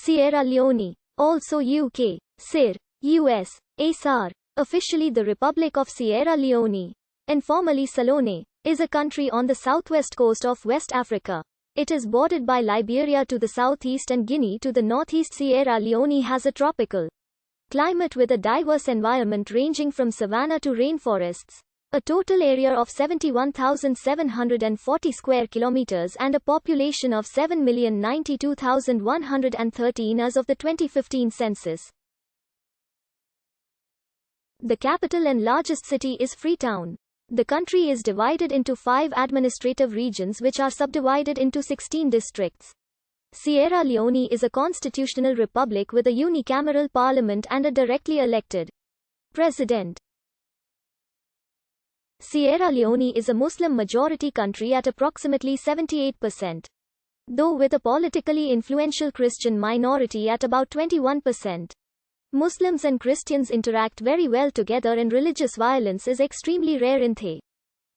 Sierra Leone, also UK, SIR, US, ASAR, officially the Republic of Sierra Leone, informally Salone, is a country on the southwest coast of West Africa. It is bordered by Liberia to the southeast and Guinea to the northeast. Sierra Leone has a tropical climate with a diverse environment ranging from savanna to rainforests, a total area of 71,740 square kilometers and a population of 7,092,113 as of the 2015 census. The capital and largest city is Freetown. The country is divided into 5 administrative regions which are subdivided into 16 districts. Sierra Leone is a constitutional republic with a unicameral parliament and a directly elected president. Sierra Leone is a Muslim-majority country at approximately 78%, though with a politically influential Christian minority at about 21%. Muslims and Christians interact very well together and religious violence is extremely rare in the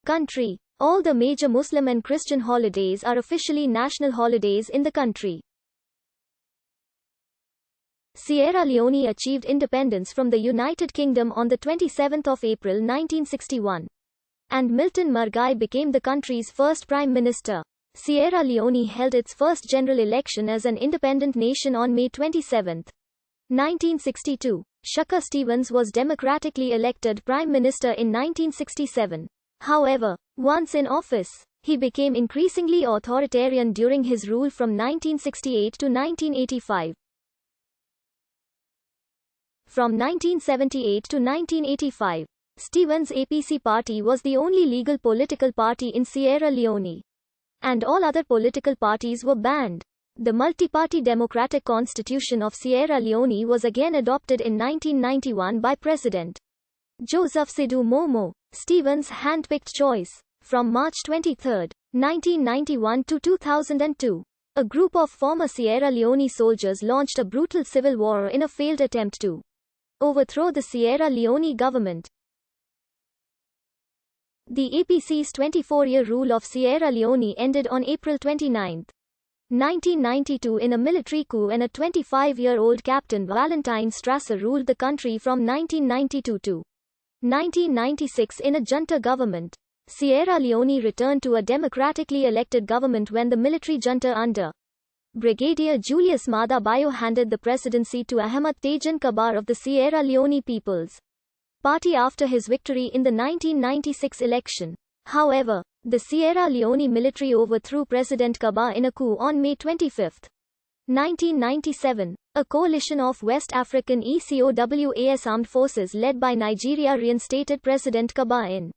country. All the major Muslim and Christian holidays are officially national holidays in the country. Sierra Leone achieved independence from the United Kingdom on the 27th of April 1961. And Milton Margai became the country's first prime minister. Sierra Leone held its first general election as an independent nation on May 27, 1962. Shaka Stevens was democratically elected prime minister in 1967. However, once in office, he became increasingly authoritarian during his rule from 1968 to 1985. From 1978 to 1985, Stevens' APC party was the only legal political party in Sierra Leone, and all other political parties were banned. The multi-party democratic constitution of Sierra Leone was again adopted in 1991 by President Joseph Sédou Momo, Stevens' hand-picked choice. From March 23, 1991 to 2002, a group of former Sierra Leone soldiers launched a brutal civil war in a failed attempt to overthrow the Sierra Leone government. The APC's 24-year rule of Sierra Leone ended on April 29, 1992 in a military coup, and a 25-year-old Captain Valentine Strasser ruled the country from 1992 to 1996 in a junta government. Sierra Leone returned to a democratically elected government when the military junta under Brigadier Julius Maada Bio handed the presidency to Ahmed Tejan Kabar of the Sierra Leone People's Party after his victory in the 1996 election. However, the Sierra Leone military overthrew President Kabar in a coup on May 25, 1997. A coalition of West African ECOWAS armed forces led by Nigeria reinstated President Kabar in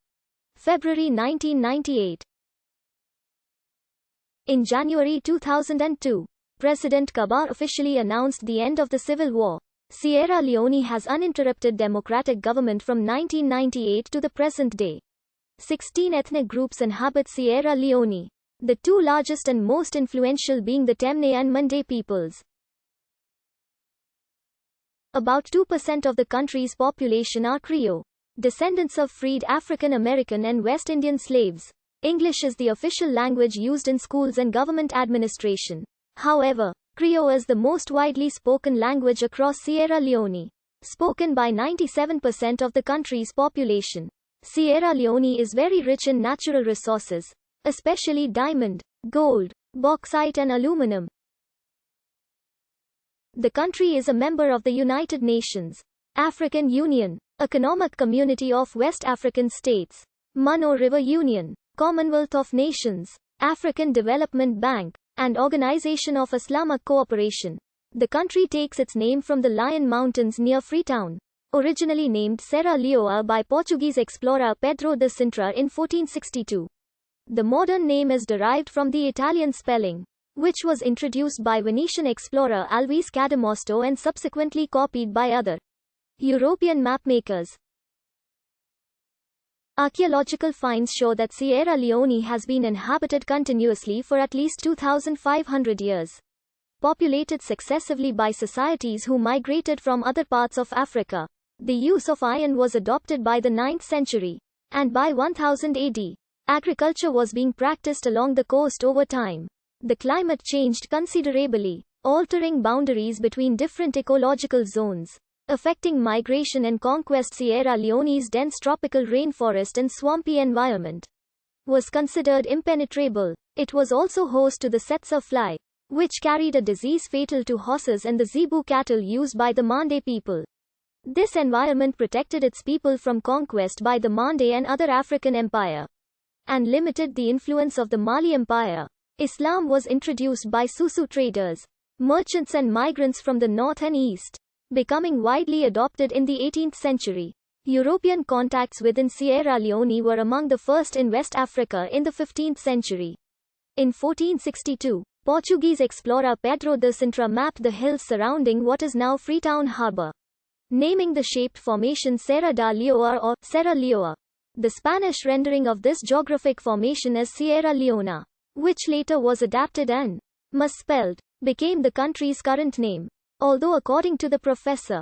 February 1998. In January 2002, President Kabar officially announced the end of the civil war. Sierra Leone has uninterrupted democratic government from 1998 to the present day. 16 ethnic groups inhabit Sierra Leone, the 2 largest and most influential being the Temne and Mande peoples. About 2% of the country's population are Creole, descendants of freed African American and West Indian slaves. English is the official language used in schools and government administration. However, Creole is the most widely spoken language across Sierra Leone, spoken by 97% of the country's population. Sierra Leone is very rich in natural resources, especially diamond, gold, bauxite and aluminum. The country is a member of the United Nations, African Union, Economic Community of West African States, Mano River Union, Commonwealth of Nations, African Development Bank, and Organization of Islamic Cooperation. The country takes its name from the Lion Mountains near Freetown, originally named Serra Leoa by Portuguese explorer Pedro de Sintra in 1462. The modern name is derived from the Italian spelling, which was introduced by Venetian explorer Alvise Cadamosto and subsequently copied by other European mapmakers. Archaeological finds show that Sierra Leone has been inhabited continuously for at least 2,500 years, populated successively by societies who migrated from other parts of Africa. The use of iron was adopted by the 9th century, and by 1000 AD, agriculture was being practiced along the coast over time. The climate changed considerably. altering boundaries between different ecological zones, affecting migration and conquest. Sierra Leone's dense tropical rainforest and swampy environment was considered impenetrable. It was also host to the tsetse fly, which carried a disease fatal to horses, and the zebu cattle used by the Mande people. This environment protected its people from conquest by the Mande and other African empire, and limited the influence of the Mali Empire. Islam was introduced by Susu traders, merchants and migrants from the north and east, becoming widely adopted in the 18th century. European contacts within Sierra Leone were among the first in West Africa in the 15th century. In 1462, Portuguese explorer Pedro de Sintra mapped the hills surrounding what is now Freetown Harbour, naming the shaped formation Serra da Leoa or Serra Leoa. The Spanish rendering of this geographic formation as Sierra Leona, which later was adapted and misspelled, became the country's current name. Although according to the professor